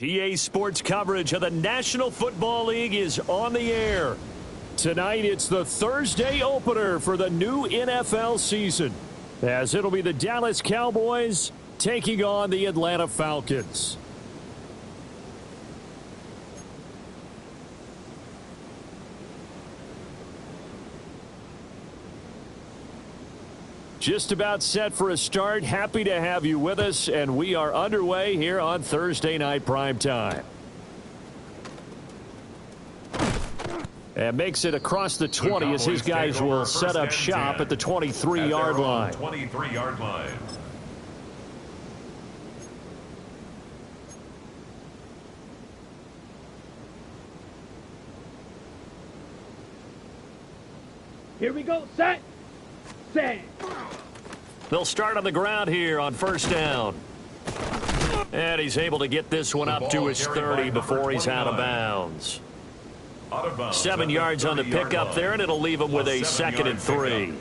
PA Sports coverage of the National Football League is on the air. Tonight, it's the Thursday opener for the new NFL season, as it'll be the Dallas Cowboys taking on the Atlanta Falcons. Just about set for a start. Happy to have you with us, and we are underway here on Thursday Night Primetime. And makes it across the 20 as his guys will set up shop at the 23-yard line. 23-yard line. Here we go. Set. They'll start on the ground here on first down. And he's able to get this one up to his 30 before he's out of bounds. 7 yards on the pickup there, and it'll leave him with a 2nd and 3.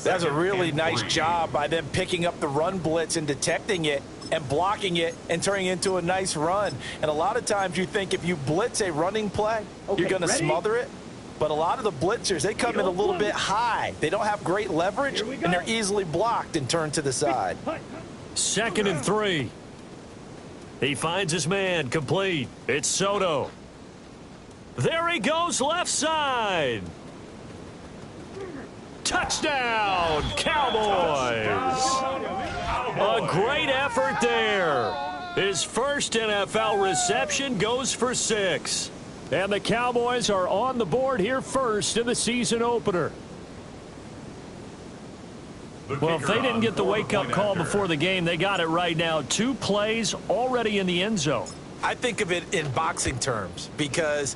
That's a really nice job by them picking up the run blitz and detecting it and blocking it and turning it into a nice run. And a lot of times you think if you blitz a running play, you're going to smother it. But a lot of the blitzers, they come in a little bit high. They don't have great leverage, and they're easily blocked and turned to the side. 2nd and 3. He finds his man, complete. It's Soto. There he goes, left side. Touchdown, Cowboys. A great effort there. His first NFL reception goes for 6. And the Cowboys are on the board here first in the season opener. Well, if they didn't get the wake-up call before the game, they got it right now. 2 plays already in the end zone. I think of it in boxing terms because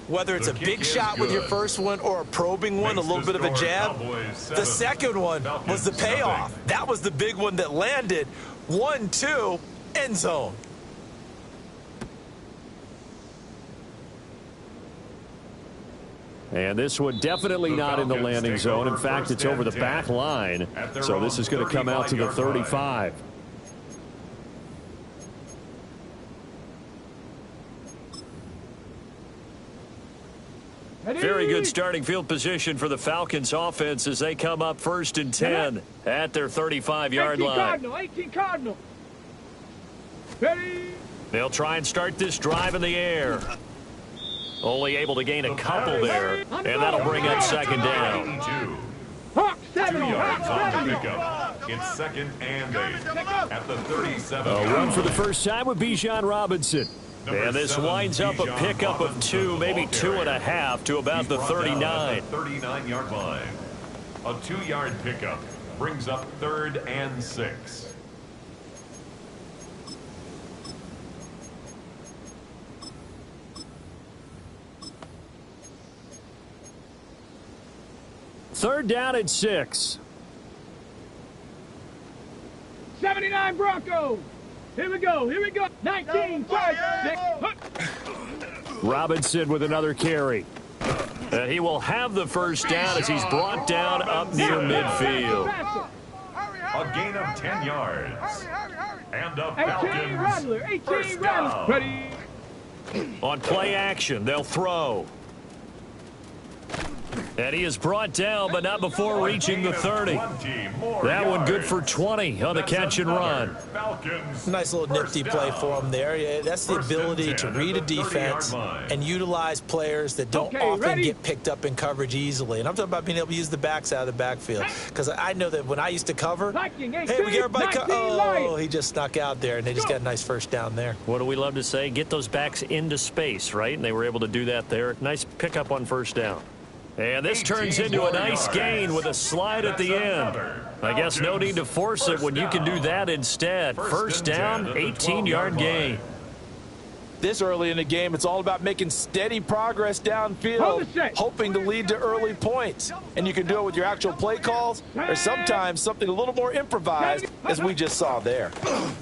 whether it's a big shot with your first one or a probing one, a little bit of a jab, the second one was the payoff. That was the big one that landed. 1-2, end zone. And this one definitely not in the landing zone. In fact, it's over the back line. So this is going to come out to the 35. Very good starting field position for the Falcons offense as they come up 1st and 10 at their 35-yard line. 18 Cardinal. Ready. They'll try and start this drive in the air. Only able to gain a couple there, and that'll bring up 2nd down. 2 yards on the pickup. It's 2nd and 8 at the 37. A run for the first time with Bijan Robinson. And this winds up a pickup of 2, maybe 2.5 to about the 39. 39-yard line. A 2-yard pickup brings up 3rd and 6. Third down and 6. 79 Broncos. Here we go. 19 Robinson with another carry. And he will have the first down as he's brought down up near midfield. A gain of 10 yards. And the Falcons 18 first down. Ready. On play action, they'll throw. And he is brought down, but not before reaching the 30. That one good for 20 on the catch and run. Nice little nifty play for him there. Yeah, that's the ability to read a defense and utilize players that don't often get picked up in coverage easily. And I'm talking about being able to use the backs out of the backfield. Because I know that when I used to cover, hey, we get everybody oh, he just snuck out there, and they just got a nice first down there. What do we love to say? Get those backs into space, right? And they were able to do that there. Nice pickup on first down. And this turns into a nice gain with a slide at the end. I guess no need to force it when you can do that instead. First down, 18-yard gain. This early in the game, it's all about making steady progress downfield, hoping to lead to early points. And you can do it with your actual play calls or sometimes something a little more improvised, as we just saw there.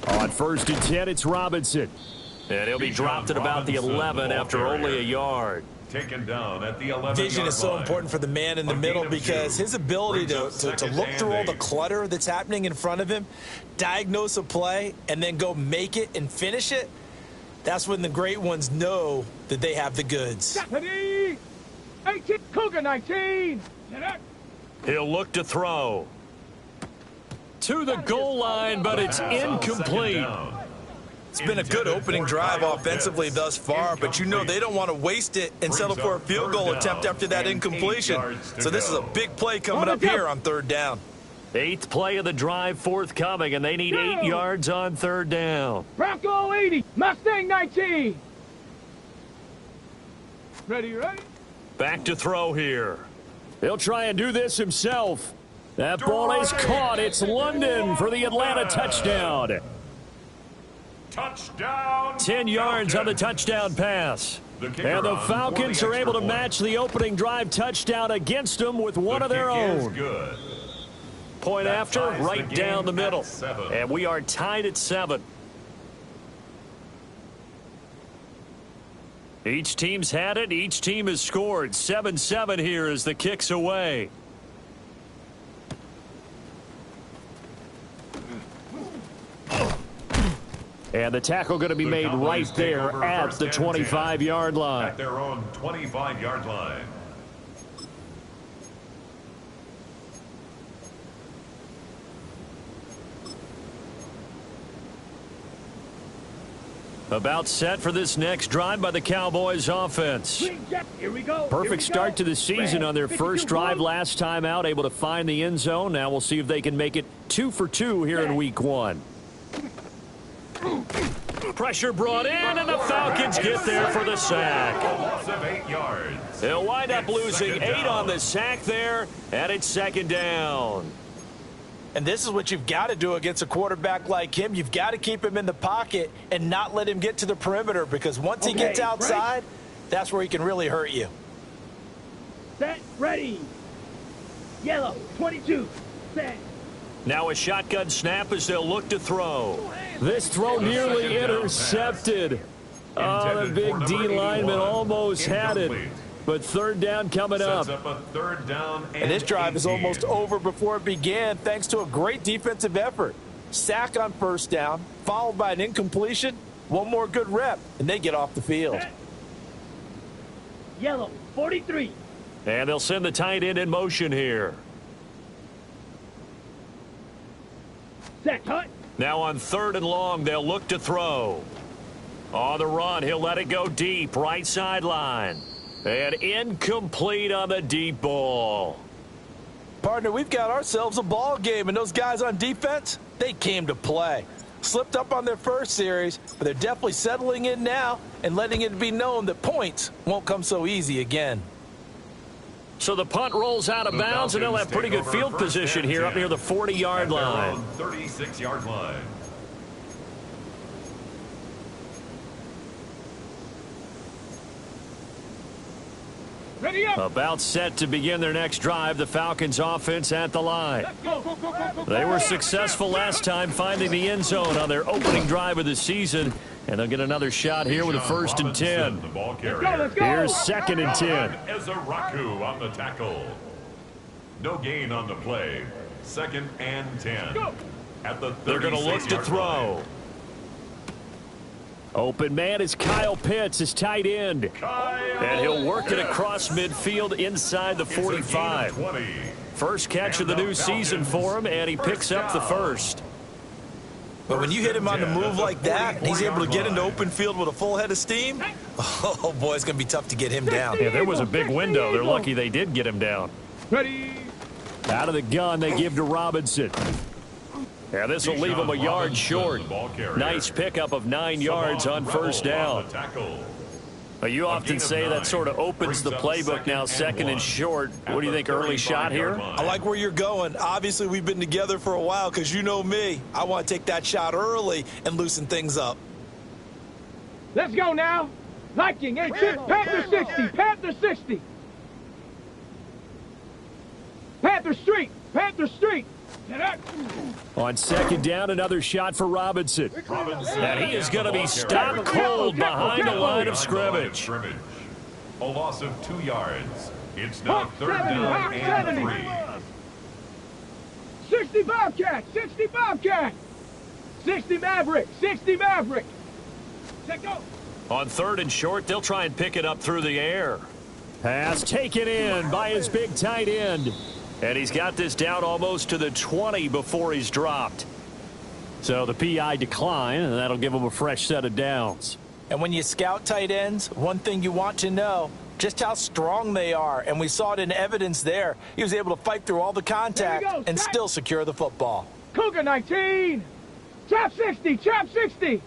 On 1st and 10, it's Robinson. And he'll be dropped at about the 11 after only a yard. Taken down at the 11. Vision is so important for the man in the middle because his ability to look through all the clutter that's happening in front of him, diagnose a play, and then go make it and finish it, That's when the great ones know that they have the goods. Ready? 18, Cougar 19. He'll look to throw. To the goal line, but it's incomplete. It's been a good opening drive offensively thus far, but you know they don't want to waste it and settle for a field goal attempt after that incompletion. So this is a big play coming up here on third down. 8th play of the drive forthcoming, and they need 8 yards on third down. Bronco 80, Mustang 19. Ready? Back to throw here. He'll try and do this himself. That ball is caught. It's London for the Atlanta touchdown. Touchdown. 10 yards on the touchdown pass. And the Falcons are able to match the opening drive touchdown against them with one of their own. Point after, right down the middle. And we are tied at 7. Each team's had it. Each team has scored. 7-7 here as the kick's away. And the tackle going to be made right there at the 25-yard line. At their own 25-yard line. About set for this next drive by the Cowboys offense. Here we go. Perfect start to the season on their first drive last time out, able to find the end zone. Now we'll see if they can make it 2 for 2 here in week 1. Pressure brought in, and the Falcons get there for the sack. Loss of 8 yards. They'll wind up losing 8 on the sack there, and it's second down. And this is what you've got to do against a quarterback like him. You've got to keep him in the pocket and not let him get to the perimeter, because once he gets outside, that's where he can really hurt you. Set, ready. Yellow, 22, set. Now a shotgun snap as they'll look to throw. This throw nearly intercepted. Oh, the big D lineman almost had it. But third down coming up. And this drive is almost over before it began, thanks to a great defensive effort. Sack on first down, followed by an incompletion. One more good rep, and they get off the field. Yellow, 43. And they'll send the tight end in motion here. Set, cut. Now on 3rd and long, they'll look to throw. On the run, he'll let it go deep, right sideline. And incomplete on the deep ball. Partner, we've got ourselves a ball game, and those guys on defense, they came to play. Slipped up on their first series, but they're definitely settling in now and letting it be known that points won't come so easy again. So the punt rolls out of bounds, and they'll have pretty good field position here up near the 40-yard line. 36-yard line. Ready up. About set to begin their next drive, the Falcons offense at the line. They were successful last time finding the end zone on their opening drive of the season, and they'll get another shot here with a 1st and 10. The ball carrier. Here's 2nd and 10. Ezaraku on the tackle. No gain on the play. 2nd and 10. At the They're going to look to throw. Open man is Kyle Pitts, his tight end. And he'll work it across midfield inside the 45. First catch of the new season for him, and he picks up the first. But when you hit him on the move like that, and he's able to get into open field with a full head of steam, oh, boy, it's going to be tough to get him down. Yeah, there was a big window. They're lucky they did get him down. Ready. Out of the gun, they give to Robinson. Yeah, this will leave him a yard short. Nice pickup of 9 yards on first down. You often say that sort of opens the playbook now, 2nd and short. What do you think, early shot here? I like where you're going. Obviously, we've been together for a while, because you know me. I want to take that shot early and loosen things up. Let's go now. Viking, 18, Panther 60, Panther 60. Panther Street, Panther Street. On 2nd down, another shot for Robinson. And he is going to be stopped cold behind the line of scrimmage. A loss of 2 yards. It's now 3rd down and 3. 60 Bobcat, 60 Bobcat. 60 Maverick, 60 Maverick. Set go. On 3rd and short, they'll try and pick it up through the air. Pass taken in by his big tight end. And he's got this down almost to the 20 before he's dropped. So the PI decline, and that'll give him a fresh set of downs. And when you scout tight ends, one thing you want to know, just how strong they are. And we saw it in evidence there. He was able to fight through all the contact and still secure the football. Cougar 19. Trap 60. Trap 60.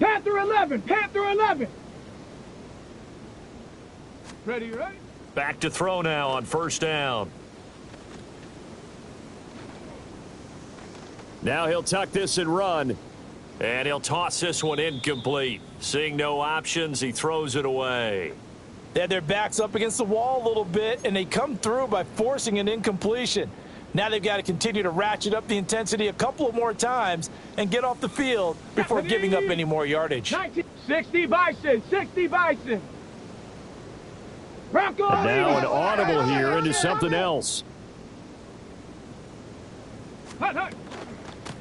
Panther 11. Panther 11. Ready, ready? Back to throw now on 1st down. Now he'll tuck this and run. And he'll toss this one incomplete. Seeing no options, he throws it away. They had their backs up against the wall a little bit, and they come through by forcing an incompletion. Now they've got to continue to ratchet up the intensity a couple of more times and get off the field before giving up any more yardage. 60 Bison. 60 Bison. Bronco. Now an audible here into something else.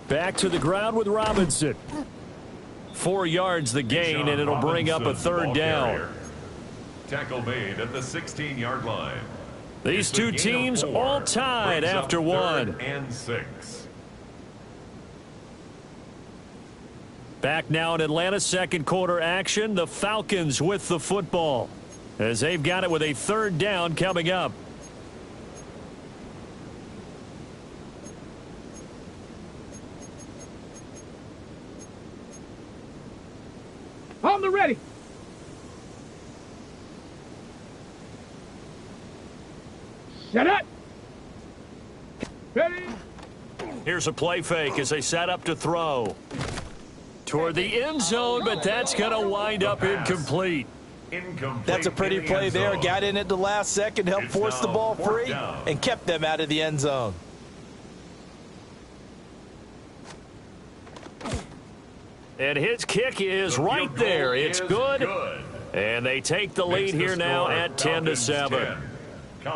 Back to the ground with Robinson. 4 yards the gain, and it'll bring up a 3rd down. Tackle made at the 16-yard line. These two teams all tied after 1. 3rd and 6. Back now in Atlanta, 2nd quarter action. The Falcons with the football as they've got it with a 3rd down coming up. On the ready. Set up. Ready. Here's a play fake as they set up to throw. Toward the end zone, but that's going to wind up incomplete. That's a pretty play there. Got in at the last second, helped force the ball free, and kept them out of the end zone. And his kick is right there. It's good. And they take the lead here now at 10-7.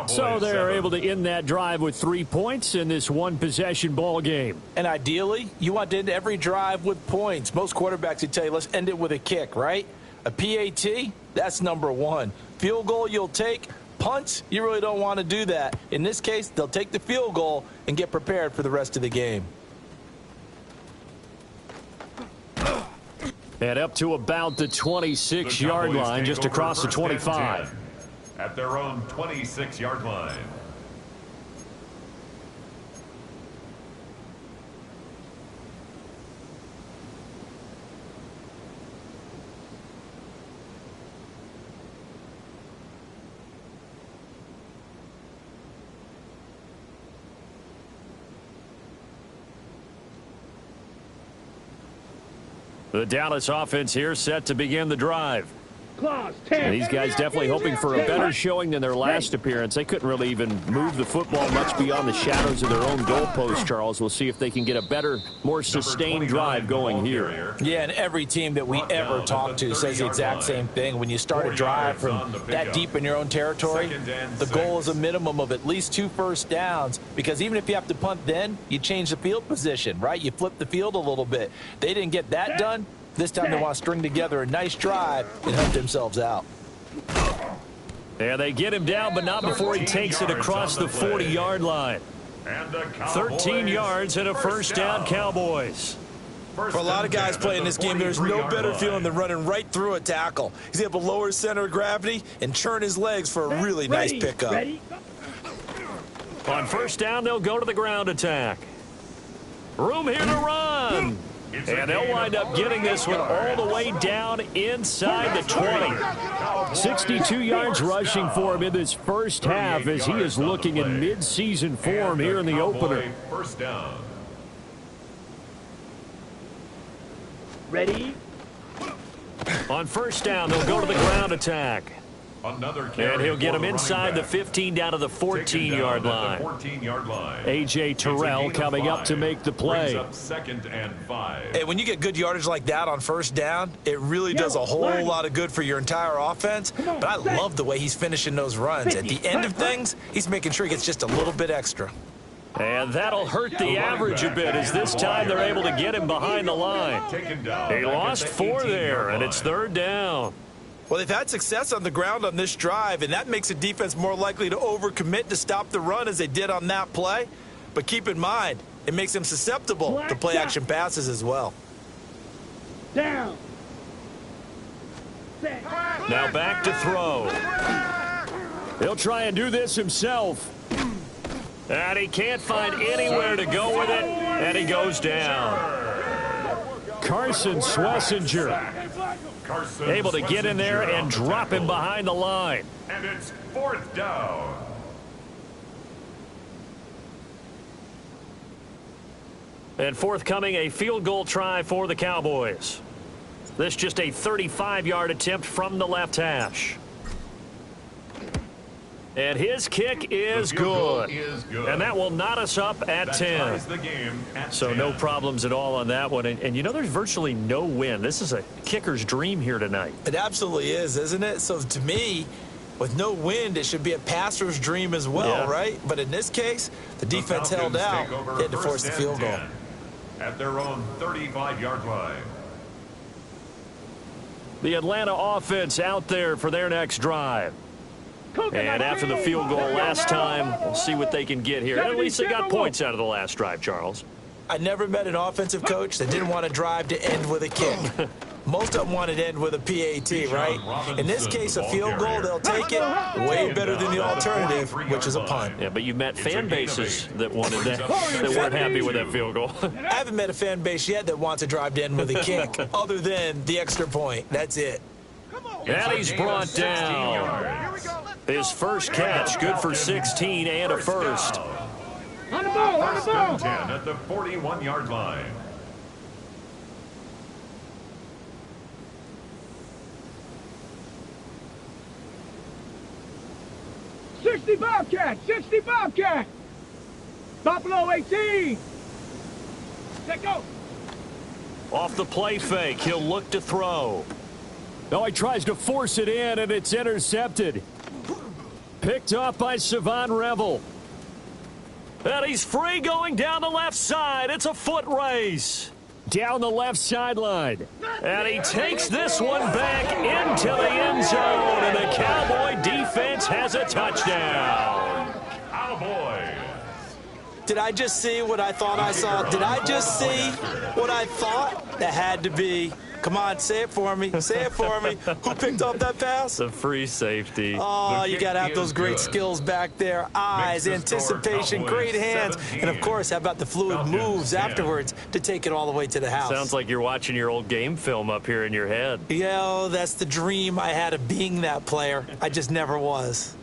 So they're able to end that drive with 3 points in this one-possession ball game. And ideally, you want to end every drive with points. Most quarterbacks would tell you, let's end it with a kick, right? A PAT, that's number 1. Field goal you'll take. Punts, you really don't want to do that. In this case, they'll take the field goal and get prepared for the rest of the game. And up to about the 26-yard line, just across the 25. At their own 26-yard line. The Dallas offense here set to begin the drive. And these guys definitely hoping for a better showing than their last appearance. They couldn't really even move the football much beyond the shadows of their own goalpost, Charles. We'll see if they can get a better, more sustained drive going here. Yeah, and every team that we ever talk to says the exact same thing. When you start a drive from that deep in your own territory, the goal is a minimum of at least 2 first downs, because even if you have to punt then, you change the field position, right? You flip the field a little bit. They didn't get that done. This time they want to string together a nice drive and help themselves out. Yeah, they get him down, but not before he takes it across the 40-yard line. 13 yards and a first down, Cowboys. For a lot of guys playing this game, there's no better feeling than running right through a tackle. He's able to lower his center of gravity and churn his legs for a really nice pickup. On first down, they'll go to the ground attack. Room here to run. And they'll wind up getting this one all the way down inside the 20. 62 yards rushing for him in this first half as he is looking in mid-season form here in the opener. First down. Ready? On first down, they'll go to the ground attack. And he'll get him inside the 15 down to the 14-yard line. A.J. Terrell coming up to make the play. Second and 5. Hey, when you get good yardage like that on first down, it really does a whole lot of good for your entire offense. But I love the way he's finishing those runs. At the end of things, he's making sure he gets just a little bit extra. And that'll hurt the average a bit as this time they're able to get him behind the line. He lost 4 there, and it's third down. Well, they've had success on the ground on this drive, and that makes the defense more likely to overcommit to stop the run as they did on that play. But keep in mind, it makes them susceptible to play-action passes as well. Down. Now back to throw. He'll try and do this himself. And he can't find anywhere to go with it, and he goes down. Carson Schlesinger able to get in there and drop him behind the line. And it's 4th down. And forthcoming, a field goal try for the Cowboys. This just a 35-yard attempt from the left hash. And his kick is good. And that will knot us up at 10. So no problems at all on that one. And you know, there's virtually no wind. This is a kicker's dream here tonight. It absolutely is, isn't it? So to me, with no wind, it should be a passer's dream as well, right? But in this case, the defense held out. They had to force the field goal. At their own 35-yard line. The Atlanta offense out there for their next drive. And after the field goal last time, we'll see what they can get here. At least they got points out of the last drive, Charles. I never met an offensive coach that didn't want to drive to end with a kick. Most of them wanted to end with a PAT, right? In this case, a field goal, they'll take it way better than the alternative, which is a punt. Yeah, but you met fan bases that wanted that, that weren't happy with that field goal. I haven't met a fan base yet that wants to drive to end with a kick, other than the extra point. That's it. And he's brought down. His first catch, good for 16 and a first. On the ball, on the ball. 10 at the 41-yard line. Bobcat, 60 Bobcat. Buffalo 18. Let go. Off the play fake, he'll look to throw. No, he tries to force it in, and it's intercepted. Picked off by Savon Revel. And he's free going down the left side. It's a foot race. Down the left sideline. And he takes this one back into the end zone. And the Cowboy defense has a touchdown. Cowboys. Did I just see what I thought I saw? Did I just see what I thought? That had to be. Come on, say it for me. Say it for me. Who picked up that pass? The free safety. Oh, you got to have those great skills back there. Eyes, anticipation, great hands. And, of course, how about the fluid moves afterwards to take it all the way to the house? Sounds like you're watching your old game film up here in your head. Yeah, that's the dream I had of being that player. I just never was.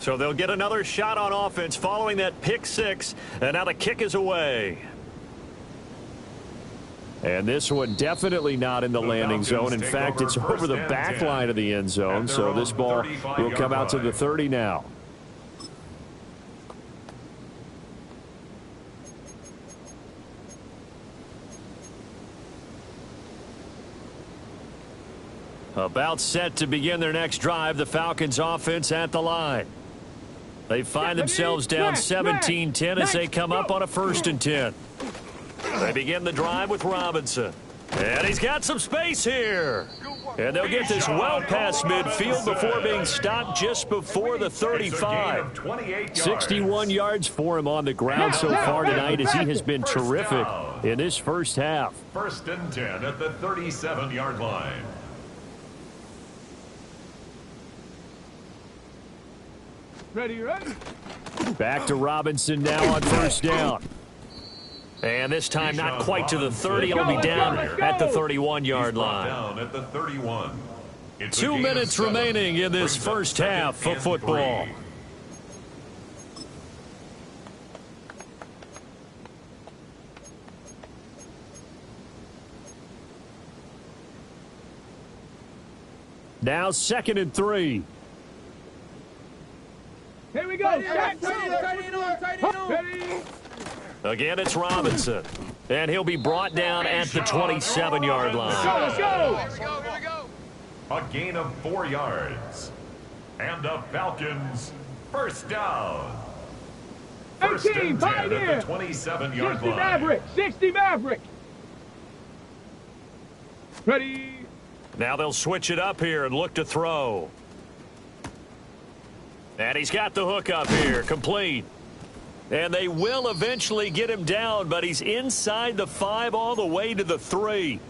So they'll get another shot on offense following that pick six, and now the kick is away. And this one definitely not in the landing zone. In fact, it's over the back line of the end zone, so this ball will come out to the 30 now. About set to begin their next drive, the Falcons offense at the line. They find themselves down 17-10 as they come up on a 1st and 10. They begin the drive with Robinson. And he's got some space here. And they'll get this well past midfield before being stopped just before the 35. 61 yards for him on the ground so far tonight as he has been terrific in this first half. 1st and 10 at the 37-yard line. Ready. Back to Robinson now on 1st down. And this time not quite to the 30. It'll be down at the 31-yard line. Down at the 31. 2 minutes remaining in this first half of football. Now 2nd and 3. Here we go. Ready. Again, it's Robinson. And he'll be brought down at the 27-yard line. Let's go. Here we go. A gain of 4 yards. And the Falcons 1st down. First 18, and 10 Pioneer. at the 27-yard 60 line. Maverick, 60 Maverick. Ready. Now they'll switch it up here and look to throw. And he's got the hook up here, complete. And they will eventually get him down, but he's inside the 5 all the way to the 3.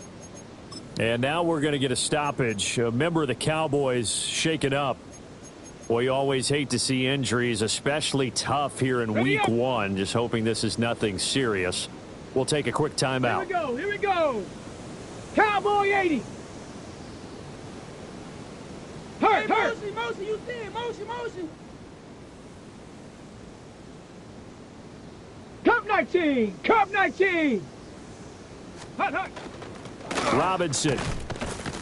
And now we're going to get a stoppage. A member of the Cowboys shaken up. Boy, you always hate to see injuries, especially tough here in week 1. Just hoping this is nothing serious. We'll take a quick timeout. Here we go. Cowboy 80. Hurt. Motion, you see it. Motion. Cup 19. Hut. Robinson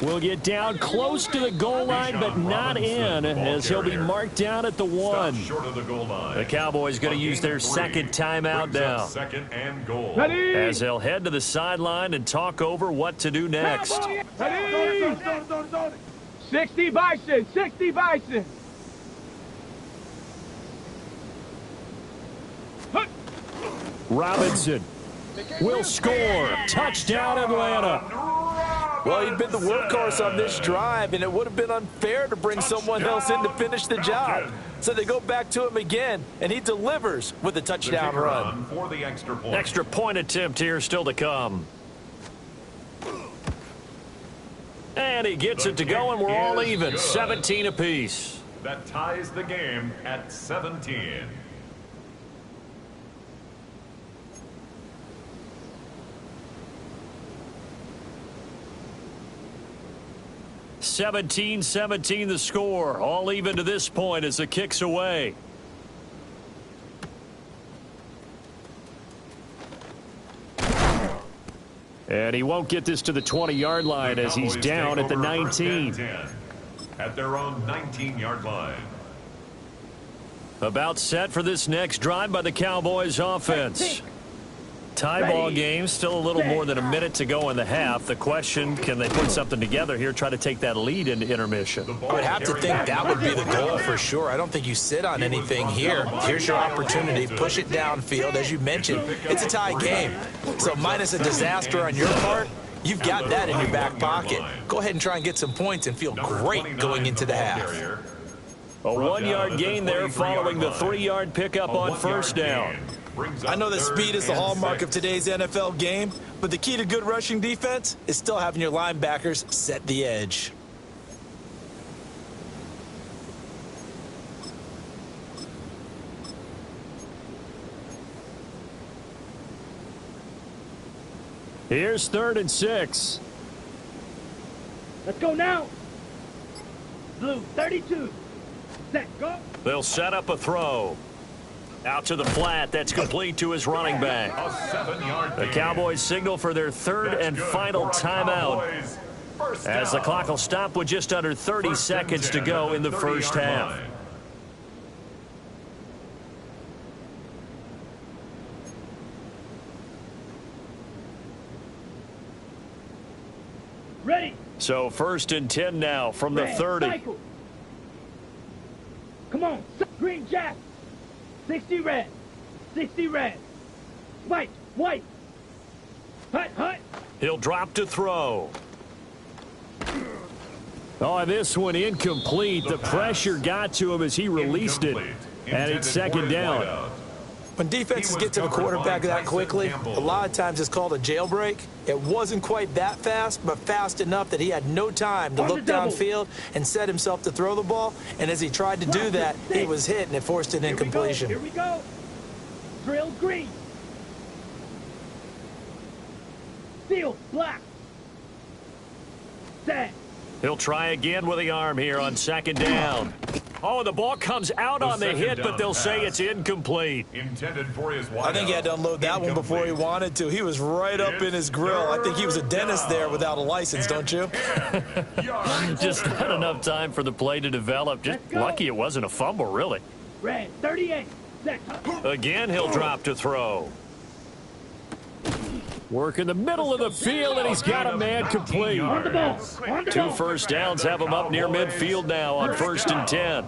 will get down close to the goal line, but not in, as he'll be marked down at the 1. Short of the goal line. The Cowboys going to use their second timeout now, Second and goal. Ready. as they'll head to the sideline and talk over what to do next. Ready. 60 Bison. Hut. Robinson will score. Touchdown, Atlanta. Well, he'd been the workhorse on this drive, and it would have been unfair to bring someone else in to finish the job. So they go back to him again, and he delivers with a touchdown run. For the extra point. Extra point attempt here still to come. And he gets it to go, and we're all even. 17 apiece. That ties the game at 17. (17-17) the score. All even to this point as the kick's away. And he won't get this to the 20-yard line as he's down at the 19. At their own 19-yard line. About set for this next drive by the Cowboys offense. Tie ball game, still a little more than a minute to go in the half. The question, can they put something together here, try to take that lead into intermission? I would have to think that would be the goal for sure. I don't think you sit on anything here. Here's your opportunity. Push it downfield. As you mentioned, it's a tie game. So minus a disaster on your part, you've got that in your back pocket. Go ahead and try and get some points and feel great going into the half. A 1-yard gain there following the 3-yard pickup on first down. I know that speed is the hallmark of today's NFL game, but the key to good rushing defense is still having your linebackers set the edge. Here's 3rd and 6. Let's go now. Blue 32. Set, go. They'll set up a throw. Out to the flat. That's complete to his running back. A 7-yard The Cowboys signal for their 3rd and final timeout, as the clock will stop with just under 30 seconds to go in the first half. Ready. So 1st and 10 now from the 30. Cycle. Come on. Green Jack. 60 red. 60 red. White. Hut. He'll drop to throw. Oh, and this one incomplete. The pressure got to him as he released it. And it's 2nd down. When defenses get to the quarterback that quickly, a lot of times it's called a jailbreak. It wasn't quite that fast, but fast enough that he had no time to look downfield and set himself to throw the ball. And as he tried to do that, he was hit, and it forced an incompletion. Here we go. Drill green. Seal black. Set. He'll try again with the arm here on 2nd down. Oh, the ball comes out on the hit, but they'll say it's incomplete. Intended for his I think he had to unload that one before he wanted to. He was right up in his grill. I think he was a dentist there without a license, don't you? Just not enough time for the play to develop. Just lucky it wasn't a fumble, really. Red 38. Set. Again, he'll drop to throw. Work in the middle of the field, and he's got a man complete. On the ball. On the 2 ball. first downs have him up near midfield now on 1st and 10.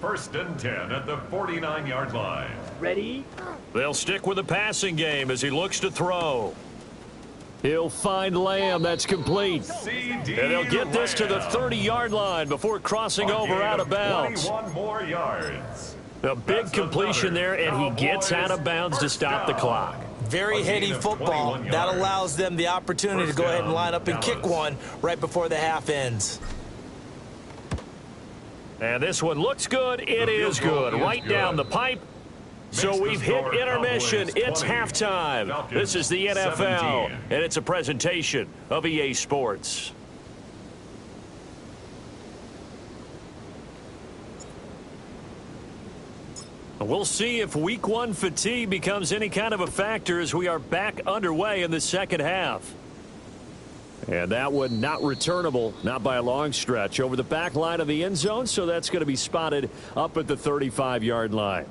1st and 10 at the 49-yard line. Ready? They'll stick with the passing game as he looks to throw. He'll find Lamb. That's complete. And they'll get this to the 30-yard line before crossing over out of bounds. 21 more yards. A big completion there, and he gets out of bounds to stop the clock. Very heady football. That allows them the opportunity to go ahead and line up and kick one right before the half ends. And this one looks good. It is good. Right down the pipe. So we've hit intermission. It's halftime. This is the NFL, and it's a presentation of EA Sports. We'll see if week one fatigue becomes any kind of a factor as we are back underway in the second half. And that one not returnable, not by a long stretch, over the back line of the end zone, so that's going to be spotted up at the 35-yard line.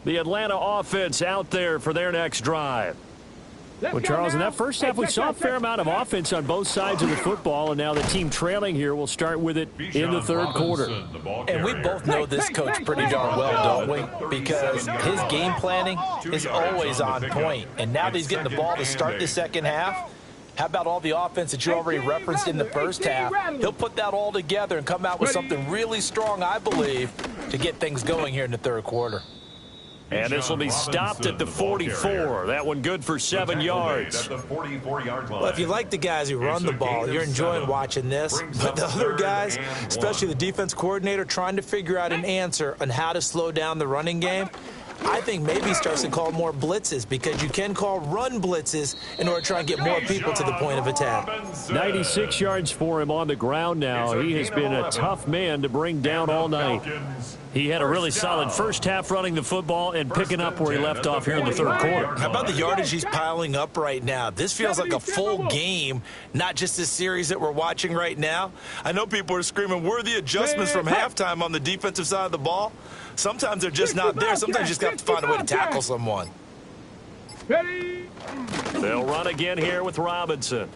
The Atlanta offense out there for their next drive. Well, Charles, in that first half, we saw a fair amount of offense on both sides of the football, and now the team trailing here will start with it in the third quarter. And we both know this coach pretty darn well, don't we? Because his game planning is always on point. And now that he's getting the ball to start the second half, how about all the offense that you already referenced in the first half? He'll put that all together and come out with something really strong, I believe, to get things going here in the third quarter. And this will be stopped at the 44. That one good for 7 yards. Well, if you like the guys who run the ball, you're enjoying watching this. But the other guys, especially the defense coordinator, trying to figure out an answer on how to slow down the running game, I think maybe he starts to call more blitzes, because you can call run blitzes in order to try and get more people to the point of attack. 96 yards for him on the ground now. He has been a tough man to bring down all night. He had a really solid first half running the football and picking up where he left off here in the third quarter. How about the yardage he's piling up right now? This feels like a full game, not just this series that we're watching right now. I know people are screaming, where are the adjustments from halftime on the defensive side of the ball? Sometimes they're just not there. Sometimes you just have to find a way to tackle someone. They'll run again here with Robinson.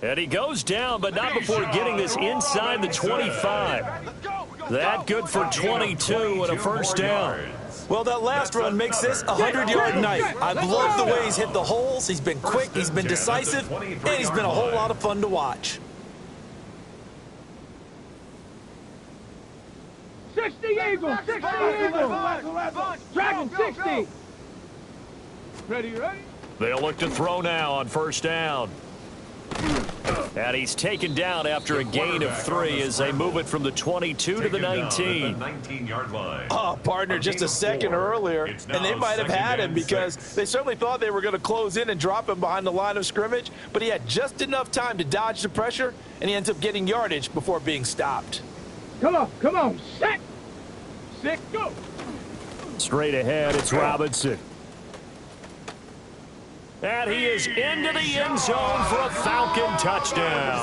And he goes down, but not before getting this inside the 25. That good for 22 and a first down. Well, that last run makes this a 100-yard night. I've loved the way he's hit the holes. He's been quick, he's been decisive, and he's been a whole lot of fun to watch. 60 Eagles, 60 Eagles. Dragon 60. Ready? They'll look to throw now on first down. And he's taken down after a gain of 3 as they move it from the 22 to the 19. Oh, partner, just a second earlier, and they might have had him because they certainly thought they were going to close in and drop him behind the line of scrimmage, but he had just enough time to dodge the pressure, and he ends up getting yardage before being stopped. Come on, set, go. Straight ahead, it's Robinson. And he is into the end zone for a Falcon touchdown.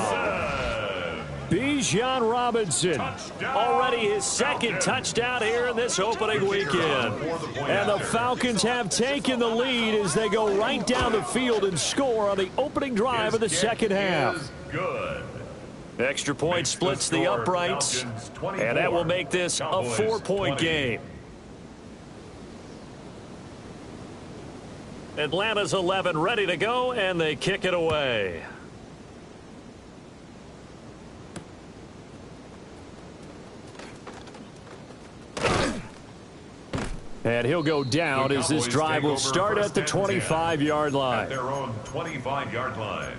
Bijan Robinson, already his second touchdown here in this opening weekend. And the Falcons have taken the lead as they go right down the field and score on the opening drive of the second half. Extra point splits the uprights, and that will make this a 4-point game. Atlanta's 11 ready to go, and they kick it away. And he'll go down as this drive will start at the 25-yard line. At their own 25-yard line.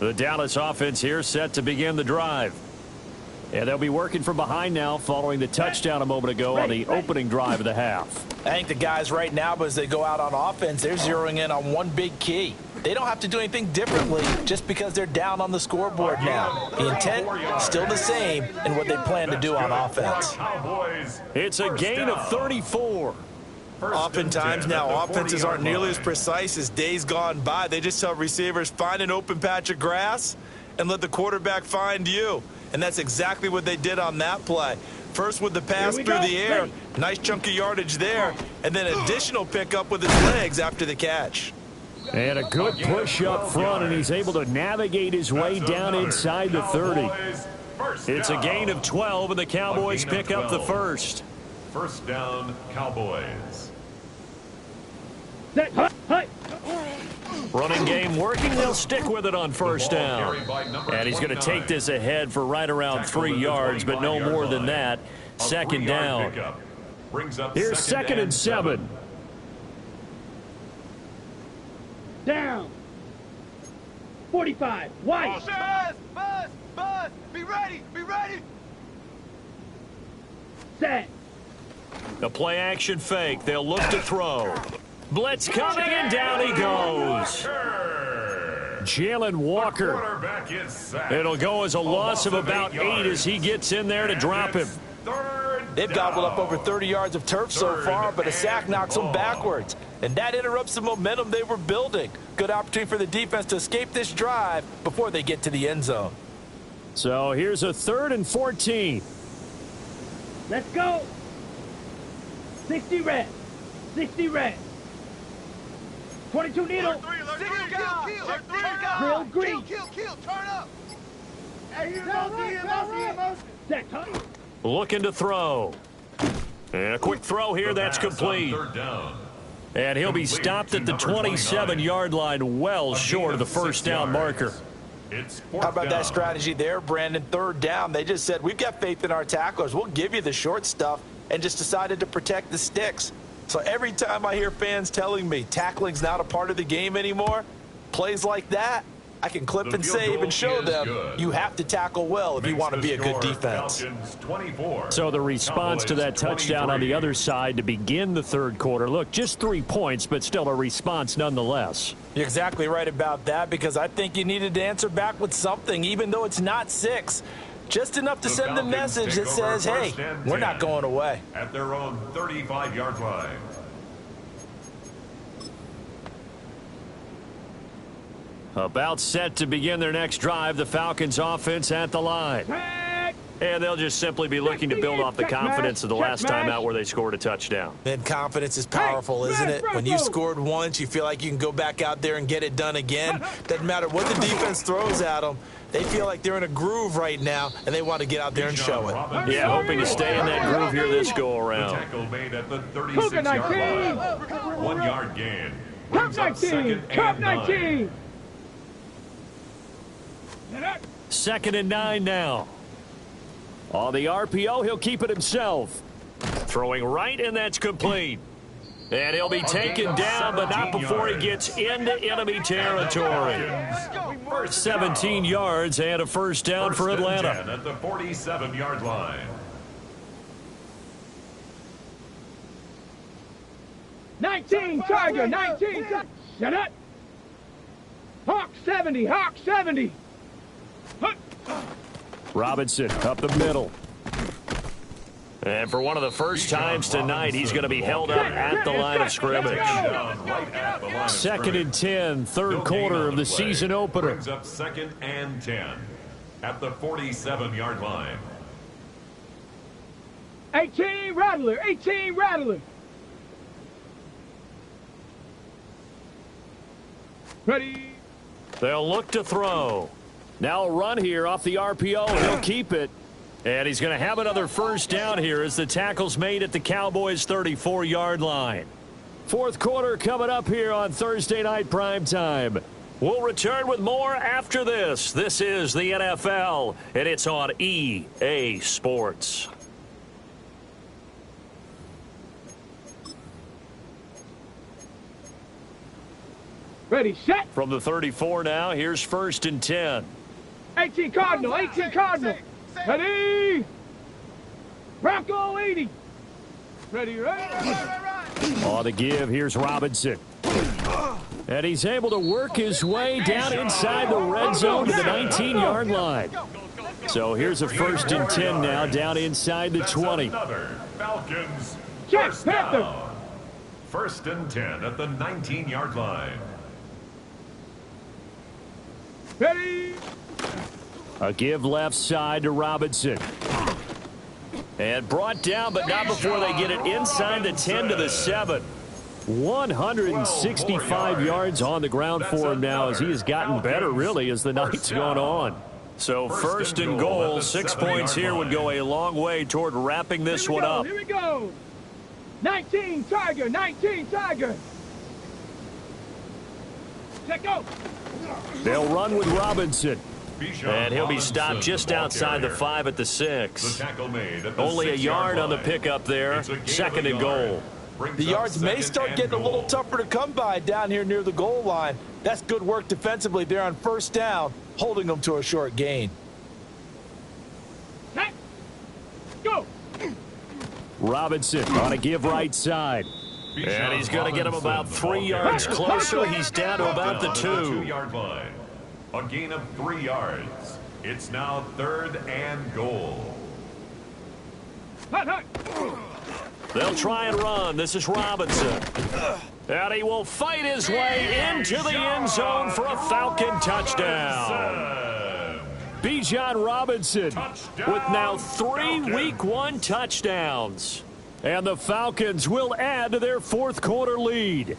The Dallas offense here set to begin the drive. And they'll be working from behind now following the touchdown a moment ago on the opening drive of the half. I think the guys right now, as they go out on offense, they're zeroing in on one big key. They don't have to do anything differently just because they're down on the scoreboard now. The intent, still the same in what they plan to do on offense. It's a gain of 34. Oftentimes now, offenses aren't nearly as precise as days gone by. They just tell receivers, find an open patch of grass and let the quarterback find you. And that's exactly what they did on that play. First with the pass through the air. Nice chunk of yardage there. And then additional pickup with his legs after the catch. And a good push up front, and he's able to navigate his way down inside the 30. It's a gain of 12, and the Cowboys pick up the first. First down, Cowboys. Running game working. They'll stick with it on first down. And he's going to take this ahead for right around 3 yards, but no more than that. Second down. Here's second and 7. Down. 45. White. Buzz. Be ready. Set. The play action fake. They'll look to throw. Blitz coming, and down he goes. Jalen Walker. It'll go as a loss of about 8 as he gets in there to drop him. They've gobbled up over 30 yards of turf so far, but a sack knocks them backwards. And that interrupts the momentum they were building. Good opportunity for the defense to escape this drive before they get to the end zone. So here's a 3rd and 14. Let's go. 60 red. 60 red. 22 needle. Grill green. Kill. Turn up. Set. Huh? Looking to throw. And a quick throw here. That's complete. Third down. And he'll be stopped at the 27-yard line, well short of the first down marker. How about that strategy there, Brandon? Third down. They just said, we've got faith in our tacklers. We'll give you the short stuff, and just decided to protect the sticks. So every time I hear fans telling me tackling's not a part of the game anymore, plays like that, I can clip and save and show them you have to tackle well if you want to be a good defense. So the response to that touchdown on the other side to begin the third quarter, look, just 3 points, but still a response nonetheless. You're exactly right about that, because I think you needed to answer back with something, even though it's not 6. Just enough to send the message that says, hey, we're not going away. At their own 35-yard line. About set to begin their next drive, the Falcons offense at the line. And they'll just simply be looking to build off the confidence of the last time out where they scored a touchdown. And confidence is powerful, isn't it? When you scored once, you feel like you can go back out there and get it done again. Doesn't matter what the defense throws at them. They feel like they're in a groove right now, and they want to get out there and show it. Yeah, hoping to stay in that groove here this go-around. Tackle made at the 36-yard line. 1 yard gain. Cup 19. Cup 19. Second and 9 now. On the RPO, he'll keep it himself. Throwing right, and that's complete. And he'll be taken down, but not before he gets into enemy territory. 17 yards and a first down for Atlanta. At the 47-yard line. 19, Tiger, 19. Shut up. Hawk 70, Hawk 70. Robinson up the middle. And for one of the first times tonight, he's going to be held up at the line of scrimmage. Second and 10, third quarter of the season opener. Brings up second and 10 at the 47-yard line. 18 Rattler, 18 Rattler. Ready. They'll look to throw. Now a run here off the RPO. He'll keep it. And he's going to have another first down here as the tackle's made at the Cowboys' 34-yard line. Fourth quarter coming up here on Thursday Night Primetime. We'll return with more after this. This is the NFL, and it's on EA Sports. Ready, set. From the 34 now, here's first and 10. 18 Cardinal, 18 Cardinal. Ready. Bronco 80. Ready, ready. On the give, here's Robinson. And he's able to work his way down inside the red zone to the 19-yard line. So here's a first and 10 now, down inside the 20. Falcons First down. First and 10 at the 19-yard line. Ready. A give left side to Robinson. And brought down, but not before they get it inside the 10 to the 7. 165 yards on the ground for him now as he has gotten better, really, as the night's gone on. So first and goal, 6 points here would go a long way toward wrapping this one up. Here we go. 19 Tiger, 19 Tiger. Check go. They'll run with Robinson. Bijan And he'll be Robinson, stopped just the ball outside the carrier. 5 at the 6. The tackle made at the Only a 6-yard yard on the line. pickup there. It's a gain Second of a and yard. goal. Brings The up yards may second start and getting a little goal. tougher to come by down here near the goal line. That's good work defensively there on first down, holding them to a short gain. Set. Go. Robinson on a give right side. And he's going to get him about 3 yards closer. He's down to about the 2. 2-yard line. A gain of 3 yards. It's now 3rd and goal. Hut, hut. They'll try and run. This is Robinson. And he will fight his way into the end zone for a Falcon touchdown. Bijan Robinson with now 3 Week 1 touchdowns. And the Falcons will add to their fourth quarter lead.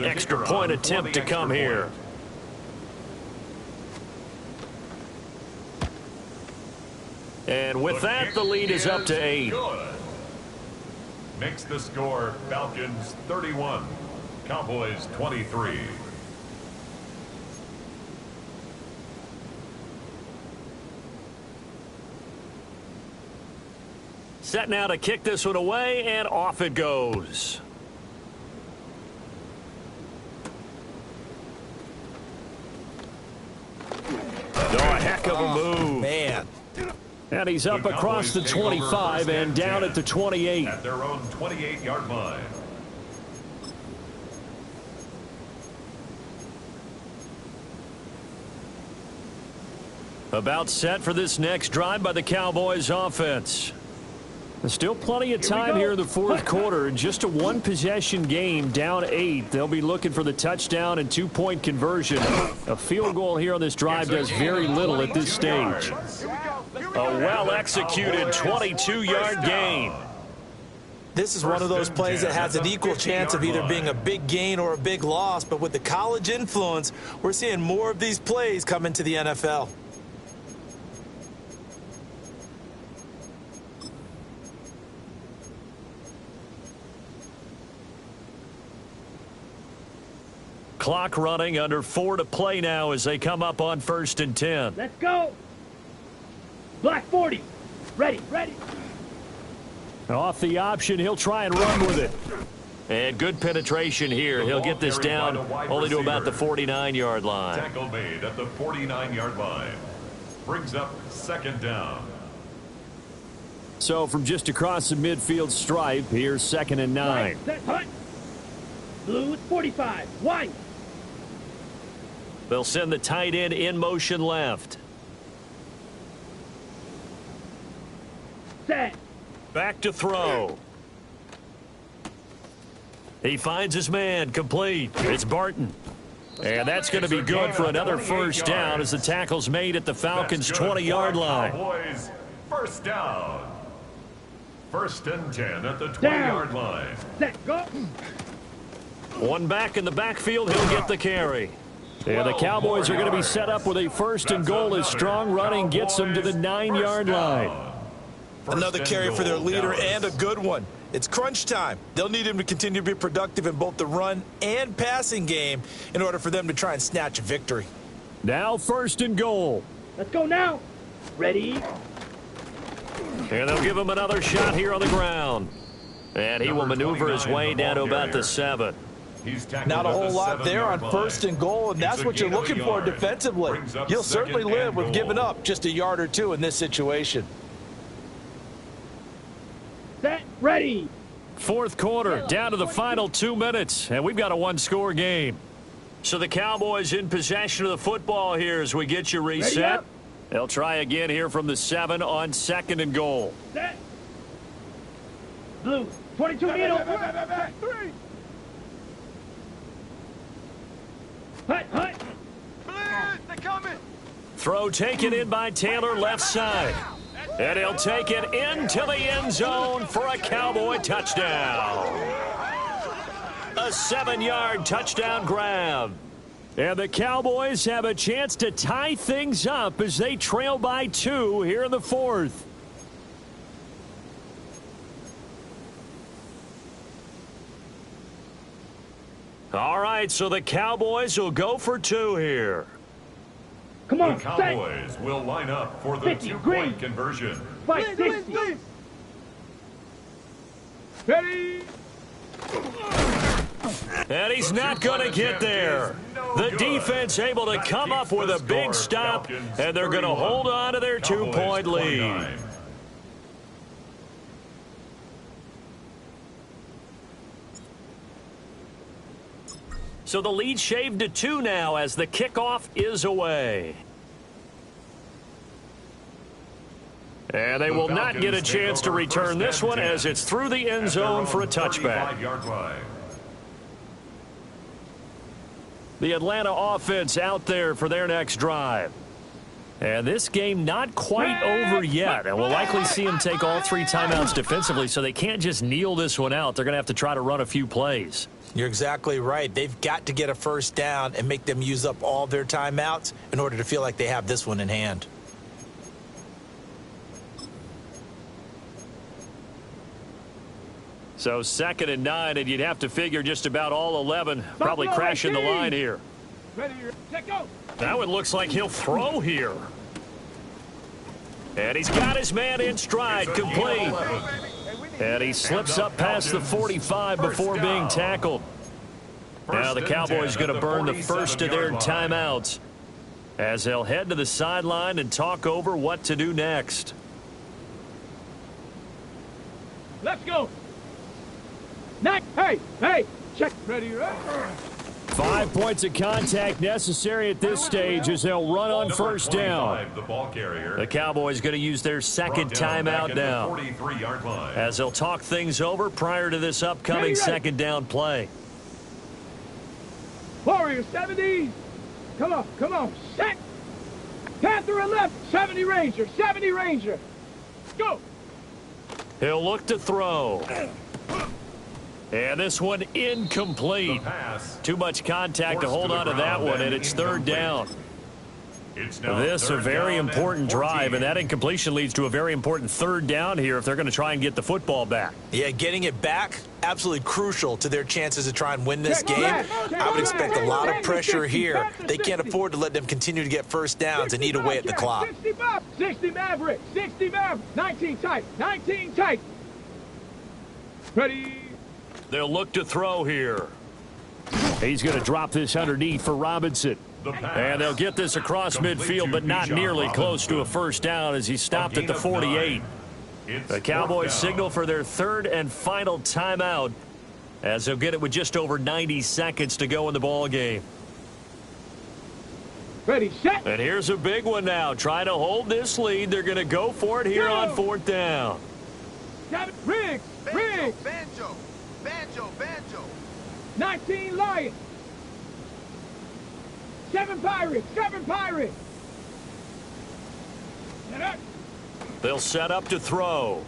Extra point attempt to come here. And with that, the lead is up to 8. Good. Makes the score Falcons 31, Cowboys 23. Set now to kick this one away, and off it goes. Oh, a heck of a move. Man. And he's up The across the Cowboys take over 25 first and down 10 at the 28. At their own 28-yard line. About set for this next drive by the Cowboys offense. There's still plenty of time here in the fourth quarter. Just a one-possession game, down 8. They'll be looking for the touchdown and 2-point conversion. A field goal here on this drive does very little at this stage. A well-executed 22-yard gain. This is one of those plays that has an equal chance of either being a big gain or a big loss, but with the college influence, we're seeing more of these plays come into the NFL. Clock running, under 4 to play now as they come up on 1st and 10. Let's go. Black 40. Ready, ready. Off the option, he'll try and run with it. And good penetration here. He'll get this down only to about the 49-yard line. Tackle made at the 49-yard line. Brings up 2nd down. So from just across the midfield stripe, here's 2nd and 9. Right, set, hut. Blue is 45. White. They'll send the tight end in motion left. Set. Back to throw. He finds his man, complete. It's Barton. And that's going to be good for another first down as the tackle's made at the Falcons' 20-yard line. Cowboys, first down. 1st and 10 at the 20-yard line. Set, go. One back in the backfield, he'll get the carry. And the Cowboys are going to be set up with a 1st and goal as strong running gets them to the 9-yard line. Another carry for their leader and a good one. It's crunch time. They'll need him to continue to be productive in both the run and passing game in order for them to try and snatch a victory. Now 1st and goal. Let's go now. Ready. And they'll give him another shot here on the ground. And he will maneuver his way down to about the 7. Not a whole lot there on 1st and goal, and that's what you're looking for defensively. You'll certainly live with giving up just a yard or two in this situation. Set, ready. Fourth quarter, down to the final 2 minutes, and we've got a one-score game. So the Cowboys in possession of the football here as we get you reset. They'll try again here from the 7 on 2nd and goal. Set. Blue, 22 needle. 3. Hut, hut. Blitz, they're coming. Throw taken in by Taylor left side. And he'll take it into the end zone for a Cowboy touchdown. A 7-yard touchdown grab. And the Cowboys have a chance to tie things up as they trail by 2 here in the 4th. All right, so the Cowboys will go for 2 here. Come on, The Cowboys will line up for the 50, green. 2-point conversion. Fight 60. Ready? And he's not going to get there. The defense able to come up with a big stop, and they're going to hold on to their 2-point lead. So the lead shaved to 2 now as the kickoff is away. And they will not get a chance to return this one as it's through the end zone for a touchback. The Atlanta offense out there for their next drive. And this game not quite over yet. And we'll likely see them take all 3 timeouts defensively, so they can't just kneel this one out. They're going to have to try to run a few plays. You're exactly right. They've got to get a first down and make them use up all their timeouts in order to feel like they have this one in hand. So 2nd and 9, and you'd have to figure just about all 11 probably crashing the line here. Ready, set, go. Now it looks like he'll throw here. And he's got his man in stride, complete. And he slips up past the 45 before being tackled. Now the Cowboys going to burn the first of their timeouts as they'll head to the sideline and talk over what to do next. Let's go. Hey, check. Ready, right? 5 points of contact necessary at this stage as they'll run on first down. The Cowboys going to use their 2nd timeout now as they'll talk things over prior to this upcoming 2nd down play. Warrior 70. Come on, set. Panther and left, 70 Ranger. Go. He'll look to throw. And this one incomplete. Too much contact to hold on to that one, and it's 3rd down. This a very important drive, and that incompletion leads to a very important 3rd down here if they're going to try and get the football back. Yeah, getting it back, absolutely crucial to their chances to try and win this game. I would expect a lot of pressure here. They can't afford to let them continue to get first downs and eat away at the clock. 60 Maverick, 19 tight. Ready? They'll look to throw here. He's going to drop this underneath for Robinson. And they'll get this across midfield, but not nearly close to a first down as he stopped at the 48. The Cowboys signal for their 3rd and final timeout as they'll get it with just over 90 seconds to go in the ball game. Ready, set. And here's a big one now. Trying to hold this lead. They're going to go for it here on 4th down. Riggs. Banjo. 19 Lions. 7 Pirates. They'll set up to throw.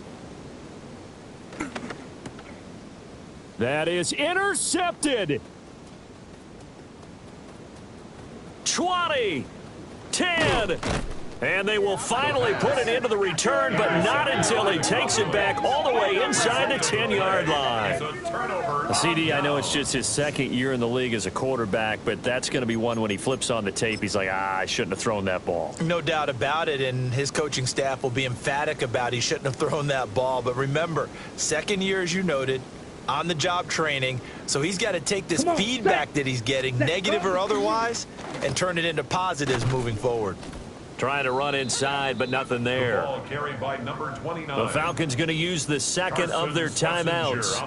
That is intercepted. 20, 10, and they will finally put it into the return, but not until he takes it back all the way inside the 10-yard line. CD, I know it's just his 2nd year in the league as a quarterback, but that's going to be one when he flips on the tape. He's like, I shouldn't have thrown that ball. No doubt about it, and his coaching staff will be emphatic about he shouldn't have thrown that ball. But remember, 2nd year, as you noted, on-the-job training, so he's got to take this feedback that he's getting, negative or otherwise, and turn it into positives moving forward. Trying to run inside, but nothing there. Ball carried by number 29. The Falcons going to use the 2nd of their timeouts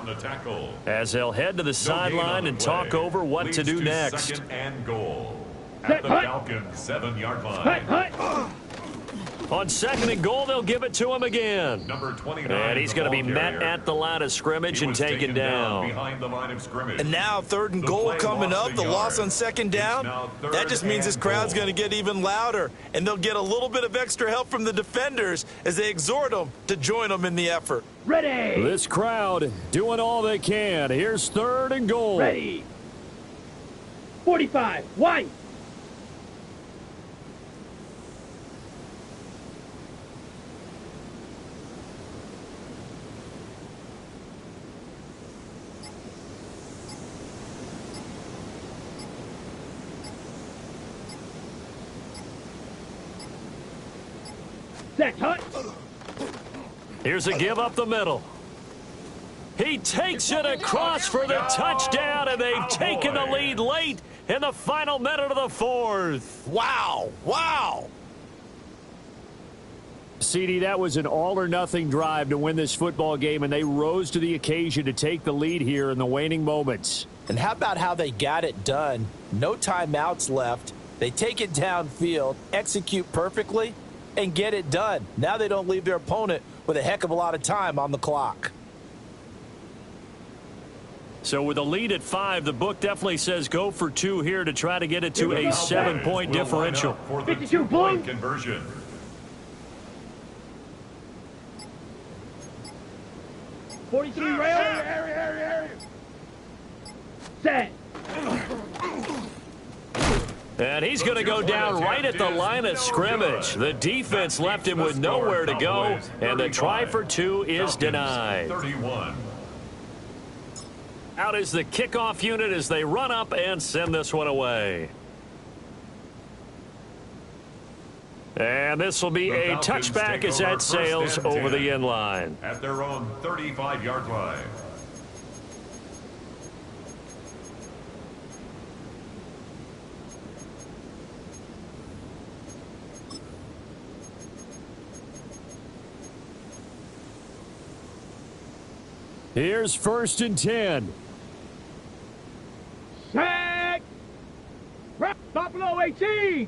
as they'll head to the sideline and talk over what to do next. 2nd and goal at the Falcons 7-yard line. On 2nd and goal, they'll give it to him again. Number 29. And he's going to be met carrier. at the line of scrimmage He and was taken down. behind the line of scrimmage. And now 3rd and The goal play coming lost up, a the loss yard. on 2nd It's down. now That 3rd just means this and crowd's goal. going to get even louder, and they'll get a little bit of extra help from the defenders as they exhort them to join them in the effort. Ready. This crowd doing all they can. Here's 3rd and goal. Ready. 45. White. Set, Hunt. Here's a give up the middle. He takes it across for the touchdown, and they've taken the lead late in the final minute of the 4th. Wow. Wow. CD, that was an all-or-nothing drive to win this football game, and they rose to the occasion to take the lead here in the waning moments. And how about how they got it done? No timeouts left. They take it downfield, execute perfectly, and get it done. Now they don't leave their opponent with a heck of a lot of time on the clock. So with a lead at 5, the book definitely says go for 2 here to try to get it to a 7-point Will line differential. up for the 52 2-point blue. conversion. '43 rail. Set. And he's going to go down right at the line of scrimmage. The defense left him with nowhere to go, and the try for 2 is denied. 31. Out is the kickoff unit as they run up and send this one away. And this will be The a Falcons touchback take as over that sails 1st and over 10 the end line. At their own 35-yard line. Here's 1st and 10. Set. Buffalo 18.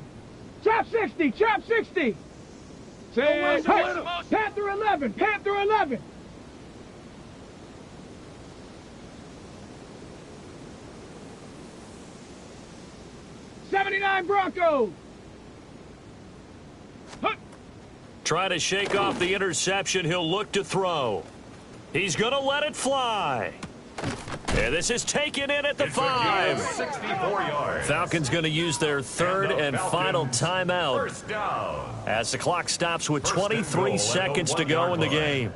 Trap 60. Trap 60. Set. Panther 11. Panther 11. '79 Broncos. Try to shake off the interception. He'll look to throw. He's going to let it fly. And this is taken in at the It's a gain of 5. 64 yards. Falcons going to use their 3rd and final timeout First down. as the clock stops with First and goal 23 at the seconds to go in the 1-yard line. game.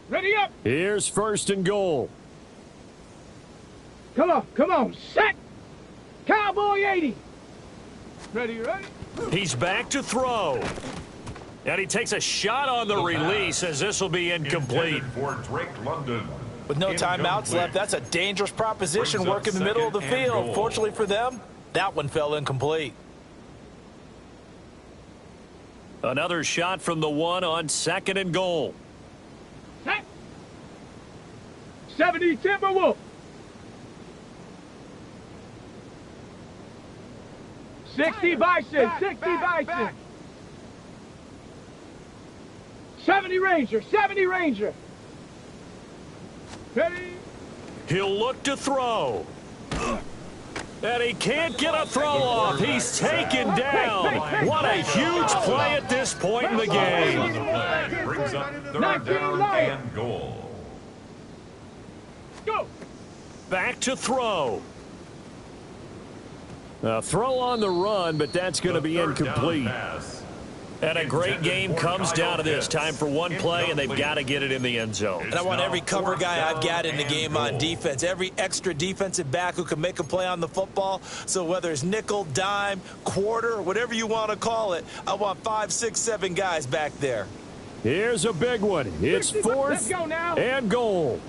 Ready up. Here's 1st and goal. Come on. Come on. Set. Cowboy 80. Ready. He's back to throw. And he takes a shot on the release as this will be incomplete. Intended for Drake London. With no timeouts Incomplete. left, that's a dangerous proposition Brings up working in the middle of the 2nd and field. goal. Fortunately for them, that one fell incomplete. Another shot from the 1 on 2nd and goal. Set. 70 Timberwolf. 60 Bison. 60 Bison. 70 Ranger. 70 Ranger. Ready. He'll look to throw. And he can't get a throw off. He's taken down. What a huge play at this point in the On game. the play. Brings up 3rd down and goal. Go. Back to throw. A throw on the run, but that's going to be The 3rd down incomplete. pass. And a great game comes down to this. Time for one play, and they've got to get it in the end zone. And I want every cover guy I've got in the game on goal. defense, every extra defensive back who can make a play on the football. So whether it's nickel, dime, quarter, whatever you want to call it, I want 5, 6, 7 guys back there. Here's a big one. It's 60, let's 4th go now. and goal.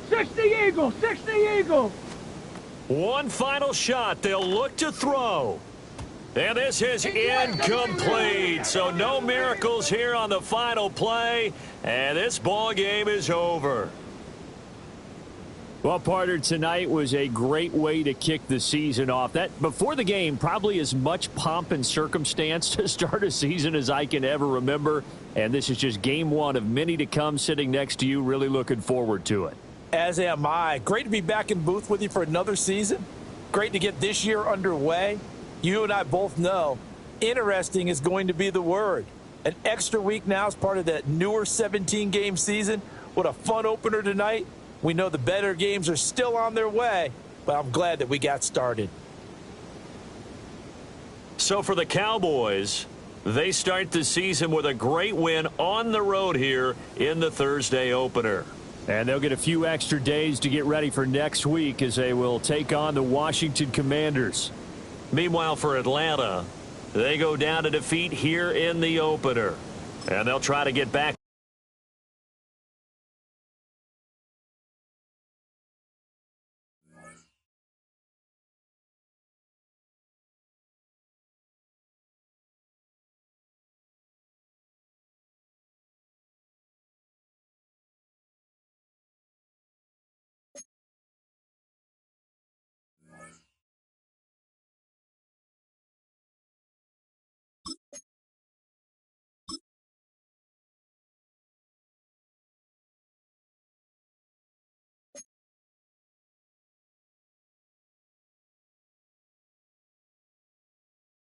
60 Eagles. 60 Eagles. One final shot. They'll look to throw. And this is incomplete. So no miracles here on the final play. And this ball game is over. Well, partner, tonight was a great way to kick the season off. That before the game, probably as much pomp and circumstance to start a season as I can ever remember. And this is just game one of many to come. Sitting next to you, really looking forward to it. As am I. Great to be back in booth with you for another season. Great to get this year underway. You and I both know interesting is going to be the word. An extra week now as part of that newer 17-game season. What a fun opener tonight. We know the better games are still on their way, but I'm glad that we got started. So for the Cowboys, they start the season with a great win on the road here in the Thursday opener. And they'll get a few extra days to get ready for next week as they will take on the Washington Commanders. Meanwhile, for Atlanta, they go down to defeat here in the opener. And they'll try to get back